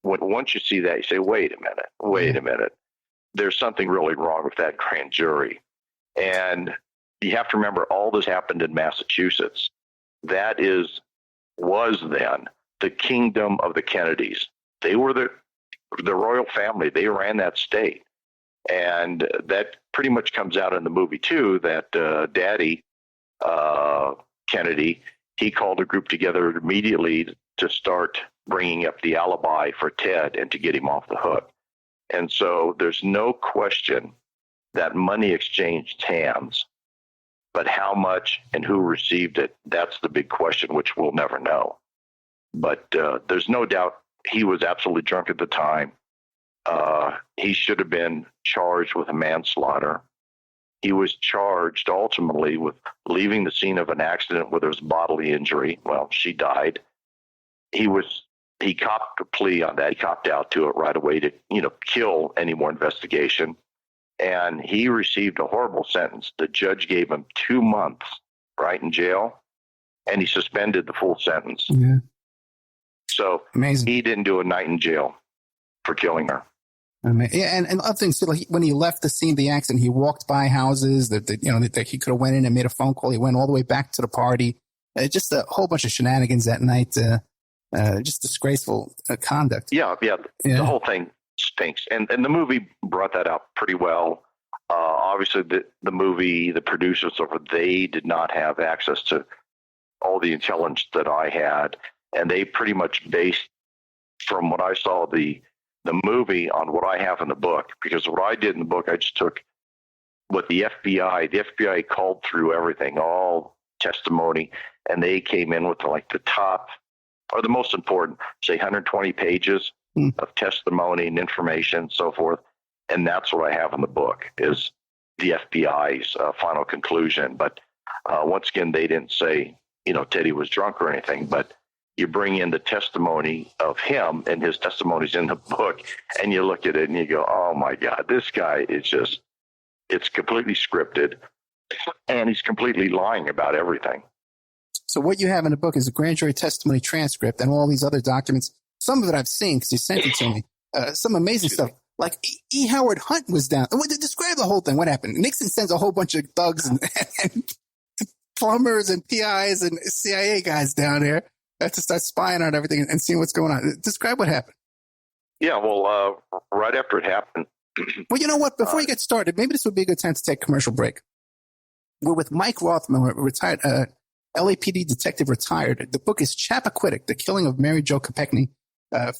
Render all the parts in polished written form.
once you see that, you say, wait a minute. There's something really wrong with that grand jury. And you have to remember, all this happened in Massachusetts. That was then the kingdom of the Kennedys. They were the royal family. They ran that state. And that pretty much comes out in the movie, too, that Daddy Kennedy, he called a group together immediately to start bringing up the alibi for Ted and to get him off the hook. And so there's no question that money exchanged hands, but how much and who received it, that's the big question, which we'll never know. But there's no doubt he was absolutely drunk at the time. He should have been charged with a manslaughter. He was charged ultimately with leaving the scene of an accident where there was bodily injury. Well, she died. He copped a plea on that. He copped out to it right away to, kill any more investigation. And he received a horrible sentence. The judge gave him 2 months, right, in jail, and he suspended the full sentence. Yeah. So amazing. He didn't do a night in jail for killing her. Yeah, and other things too. Like when he left the scene of the accident, he walked by houses that he could have went in and made a phone call. He went all the way back to the party. Just a whole bunch of shenanigans that night. Just disgraceful conduct. Yeah. The whole thing stinks, and the movie brought that out pretty well. Obviously, the movie, the producers over, they did not have access to all the intelligence that I had, and they pretty much based, from what I saw, the movie on what I have in the book. Because what I did in the book, I just took what the FBI called through everything, all testimony, and they came in with like the top or the most important, say 120 pages of testimony and information and so forth. And that's what I have in the book, is the FBI's final conclusion. But once again, they didn't say, Teddy was drunk or anything, but you bring in the testimony of him, and his testimony's in the book, and you look at it and you go, oh my God, this guy is it's completely scripted, and he's completely lying about everything. So what you have in the book is a grand jury testimony transcript and all these other documents. Some of it I've seen because you sent it to me. Some amazing stuff. Like E. Howard Hunt was down. Describe the whole thing. What happened? Nixon sends a whole bunch of thugs and plumbers and PIs and CIA guys down there to start spying on everything and seeing what's going on. Describe what happened. Yeah, well, right after it happened. Well, you know what? Before you get started, maybe this would be a good time to take a commercial break. We're with Mike Rothmiller, retired LAPD detective, retired. The book is Chappaquiddick, The Killing of Mary Jo Kopechne.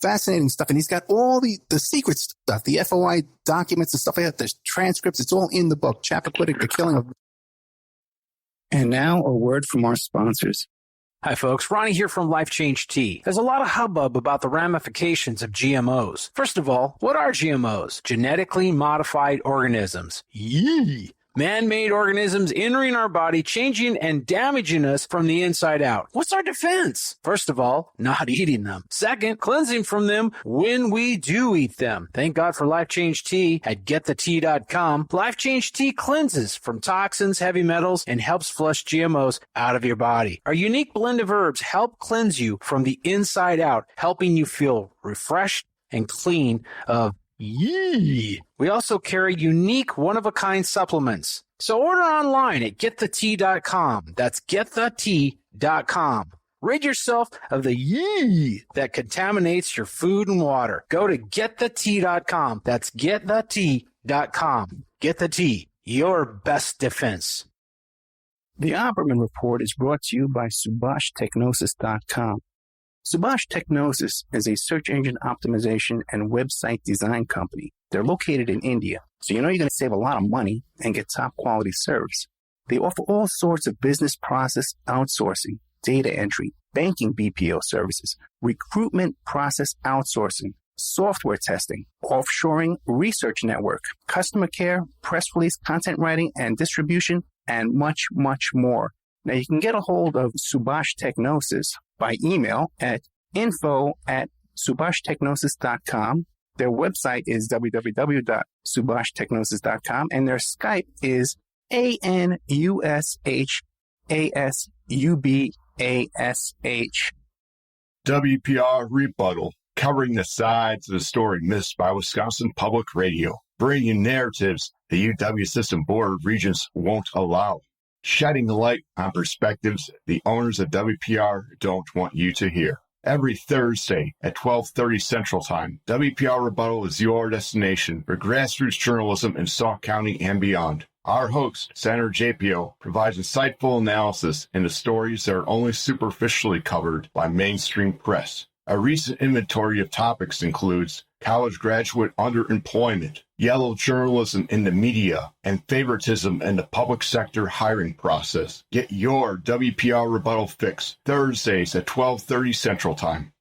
Fascinating stuff. And he's got all the secret stuff, the FOI documents and stuff like that. There's transcripts. It's all in the book, Chappaquiddick, The Killing of. And now a word from our sponsors. Hi, folks. Ronnie here from Life Change Tea. There's a lot of hubbub about the ramifications of GMOs. First of all, what are GMOs? Genetically modified organisms. Yee! Man-made organisms entering our body, changing and damaging us from the inside out. What's our defense? First of all, not eating them. Second, cleansing from them when we do eat them. Thank God for Life Change Tea at getthetea.com. Life Change Tea cleanses from toxins, heavy metals, and helps flush GMOs out of your body. Our unique blend of herbs help cleanse you from the inside out, helping you feel refreshed and clean of yee. We also carry unique one-of-a-kind supplements. So order online at getthetea.com. That's getthetea.com. Rid yourself of the yee that contaminates your food and water. Go to getthetea.com. That's getthetea.com. Get the tea, your best defense. The Opperman Report is brought to you by SubhashTechnosis.com. Subash Technosis is a search engine optimization and website design company. They're located in India, so you know you're going to save a lot of money and get top quality service. They offer all sorts of business process outsourcing, data entry, banking BPO services, recruitment process outsourcing, software testing, offshoring, research network, customer care, press release, content writing and distribution, and much, much more. Now you can get a hold of Subash Technosis by email at info@subhashtechnosis.com. Their website is www.subhashtechnosis.com, and their Skype is ANUSHASUBASH. WPR rebuttal. covering the sides of the story missed by Wisconsin Public Radio, bringing you narratives the UW System Board of Regents won't allow, shedding light on perspectives the owners of WPR don't want you to hear. Every Thursday at 12:30 Central Time, WPR Rebuttal is your destination for grassroots journalism in Sauk County and beyond. Our host, Senator JPO, provides insightful analysis into stories that are only superficially covered by mainstream press. A recent inventory of topics includes college graduate underemployment, yellow journalism in the media, and favoritism in the public sector hiring process. Get your WPR Rebuttal fix Thursdays at 12:30 Central Time.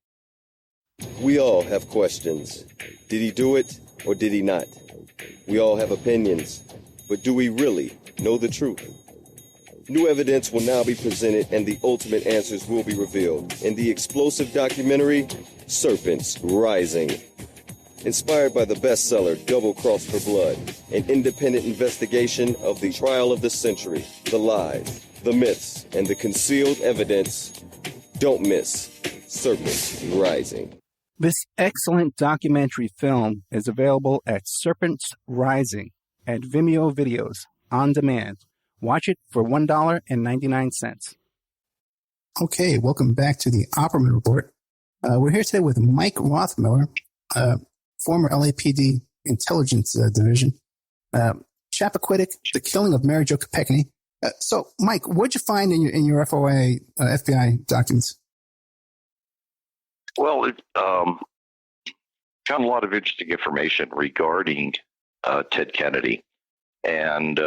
We all have questions. Did he do it or did he not? We all have opinions, but do we really know the truth? New evidence will now be presented and the ultimate answers will be revealed in the explosive documentary, Serpents Rising. Inspired by the bestseller Double Cross for Blood, an independent investigation of the trial of the century, the lies, the myths, and the concealed evidence. Don't miss Serpents Rising. This excellent documentary film is available at Serpents Rising at Vimeo Videos on demand. Watch it for $1.99. Okay, welcome back to the Opperman Report. We're here today with Mike Rothmiller, former LAPD Intelligence Division, Chappaquiddick, the killing of Mary Jo Kopechne. So, Mike, what'd you find in your FOA, FBI documents? Well, it found a lot of interesting information regarding Ted Kennedy. And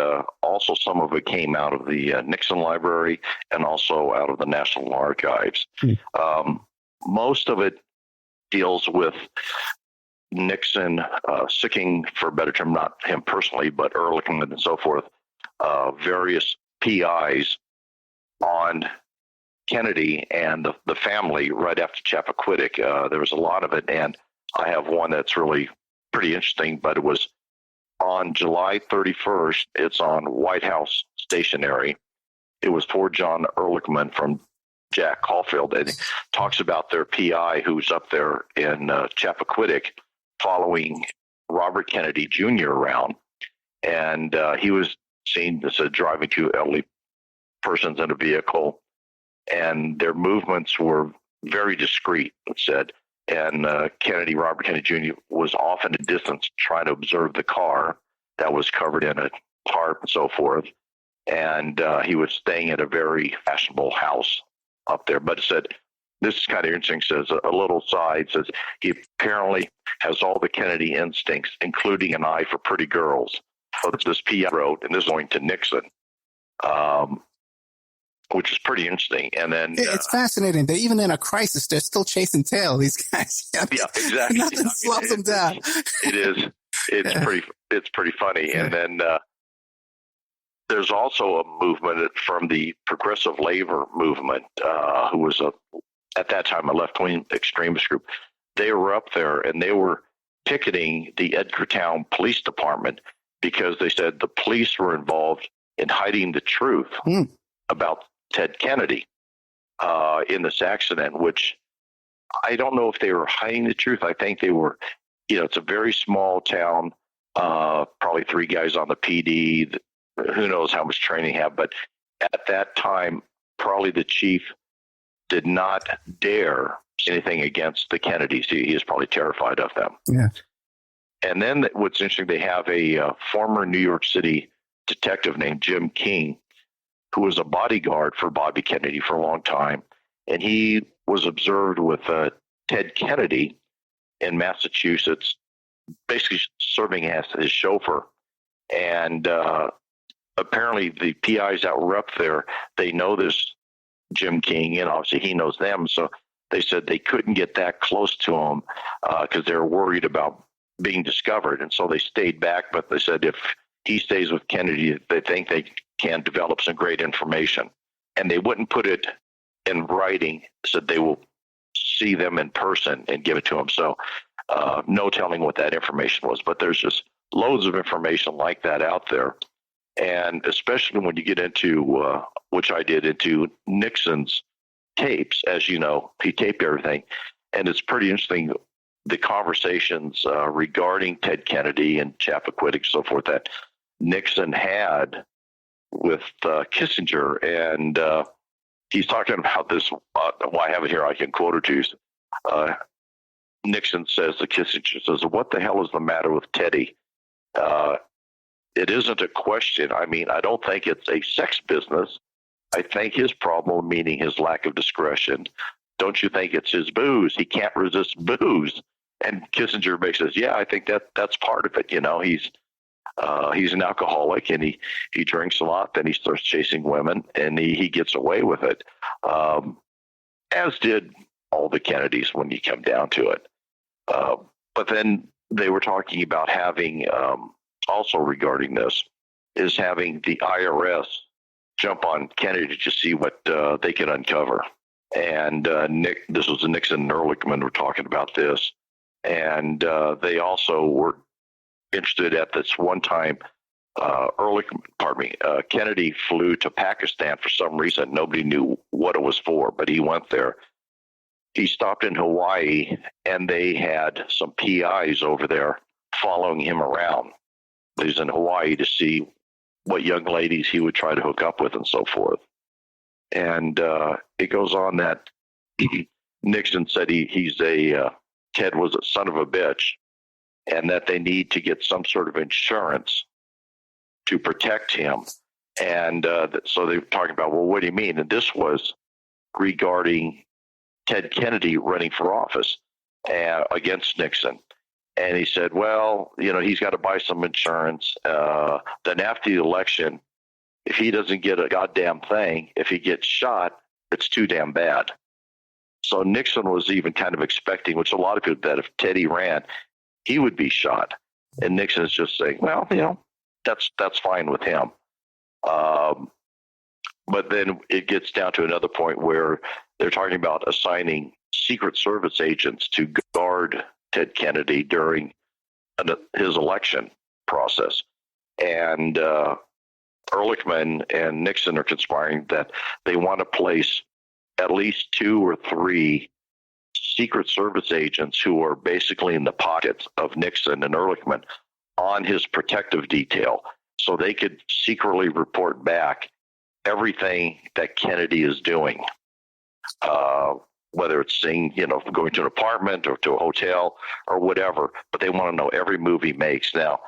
also some of it came out of the Nixon Library and also out of the National Archives. Most of it deals with Nixon sicking, for a better term, not him personally, but Ehrlichman and so forth, various PIs on Kennedy and the family right after Chappaquiddick. There was a lot of it, and I have one that's really pretty interesting, but it was on July 31st. It's on White House stationery. It was for John Ehrlichman from Jack Caulfield, and it talks about their PI who's up there in Chappaquiddick following Robert Kennedy Jr. around, and he was seen as driving two elderly persons in a vehicle, and their movements were very discreet, it said. And Robert Kennedy Jr. was off in the distance trying to observe the car that was covered in a tarp and so forth. And he was staying at a very fashionable house up there. But it said, this is kind of interesting, says a little side, says he apparently has all the Kennedy instincts, including an eye for pretty girls. So this PI wrote, and this is going to Nixon, which is pretty interesting. And then it's fascinating that even in a crisis, they're still chasing tail, these guys. Yeah, exactly. Nothing slows them down. It is. It's pretty funny. And then there's also a movement from the Progressive Labor Movement, who was at that time a left-wing extremist group. They were up there and they were picketing the Edgartown Police Department because they said the police were involved in hiding the truth about Ted Kennedy in this accident, which I don't know if they were hiding the truth. I think they were, it's a very small town, probably three guys on the PD. Who knows how much training they have, but at that time, probably the chief did not dare say anything against the Kennedys. He is probably terrified of them. Yeah. And then what's interesting, they have a former New York City detective named Jim King, who was a bodyguard for Bobby Kennedy for a long time. And he was observed with Ted Kennedy in Massachusetts, basically serving as his chauffeur. And apparently the PIs that were up there, they know this Jim King, and obviously he knows them. So they said they couldn't get that close to him because they were worried about being discovered. And so they stayed back, but they said if he stays with Kennedy, they think they can develop some great information. And they wouldn't put it in writing, said they will see them in person and give it to him. So no telling what that information was, but there's just loads of information like that out there. And especially when you get into, which I did, into Nixon's tapes, as you know, he taped everything. And it's pretty interesting the conversations regarding Ted Kennedy and Chappaquiddick, so forth, that Nixon had with Kissinger. And he's talking about this. Well, I have it here. I can quote it to you. Nixon says to Kissinger, says, "What the hell is the matter with Teddy? It isn't a question. I mean, I don't think it's a sex business. I think his problem, meaning his lack of discretion. Don't you think it's his booze? He can't resist booze." And Kissinger makes says, "Yeah, I think that's part of it. You know, he's an alcoholic, and he drinks a lot. Then he starts chasing women, and he gets away with it, as did all the Kennedys when you come down to it. But then they were talking about having, also regarding this, is having the IRS jump on Kennedy to see what they can uncover. And this was Nixon and Ehrlichman were talking about this. And they also were interested at this one time. Kennedy flew to Pakistan for some reason. Nobody knew what it was for, but he went there. He stopped in Hawaii, and they had some PIs over there following him around. He's in Hawaii to see what young ladies he would try to hook up with and so forth. And it goes on that Nixon said Ted was a son of a bitch, and that they need to get some sort of insurance to protect him. And so they were talking about, well, what do you mean? And this was regarding Ted Kennedy running for office against Nixon. And he said, well, you know, he's got to buy some insurance. Then after the election, if he doesn't get a goddamn thing, if he gets shot, it's too damn bad. So Nixon was even kind of expecting, which a lot of people, that if Teddy ran, he would be shot. And Nixon is just saying, well, you know, that's fine with him. But then it gets down to another point where they're talking about assigning Secret Service agents to guard Ted Kennedy during his election process. And Ehrlichman and Nixon are conspiring that they want to place at least 2 or 3 Secret Service agents who are basically in the pockets of Nixon and Ehrlichman on his protective detail, so they could secretly report back everything that Kennedy is doing, whether it's going to an apartment or to a hotel or whatever, but they want to know every move he makes. Now,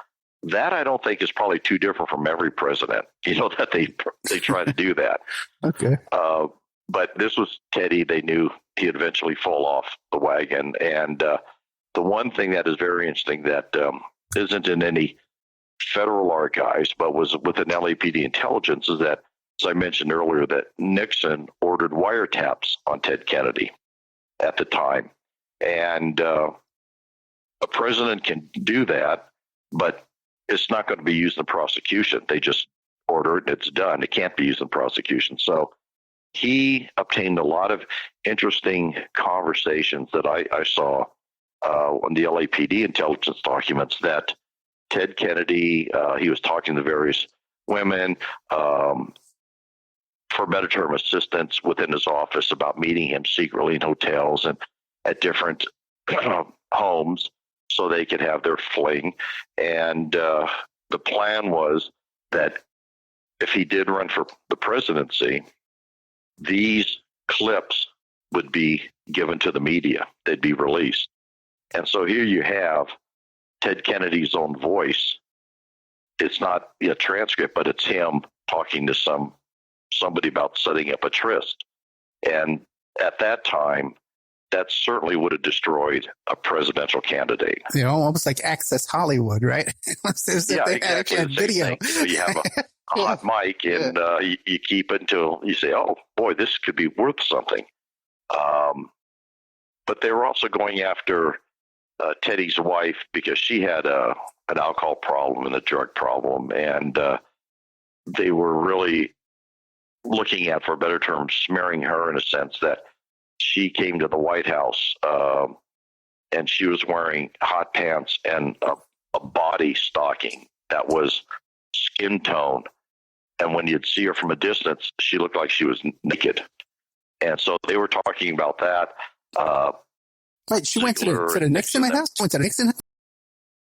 that I don't think is probably too different from every president, that they try to do that. Okay. But this was Teddy. They knew he'd eventually fall off the wagon. And the one thing that is very interesting that isn't in any federal archives, but was within LAPD intelligence, is that, as I mentioned earlier, that Nixon ordered wiretaps on Ted Kennedy at the time. And a president can do that, but it's not going to be used in prosecution. They just order it and it's done. It can't be used in prosecution. So he obtained a lot of interesting conversations that I saw on the LAPD intelligence documents, that Ted Kennedy, he was talking to various women, for better term, assistants within his office, about meeting him secretly in hotels and at different homes so they could have their fling. And the plan was that if he did run for the presidency, these clips would be given to the media. They'd be released. And so here you have Ted Kennedy's own voice. It's not a transcript, but it's him talking to somebody about setting up a tryst. And at that time, that certainly would have destroyed a presidential candidate. Almost like Access Hollywood, right? Yeah, exactly. Video. You have a hot mic, and you keep it until you say, oh, boy, this could be worth something. But they were also going after Teddy's wife because she had an alcohol problem and a drug problem, and they were really looking at, for a better term, smearing her in a sense that she came to the White House and she was wearing hot pants and a body stocking that was skin tone. And when you'd see her from a distance, she looked like she was naked. And so they were talking about that. Wait, she went to the Nixon house? Went to the Nixon house?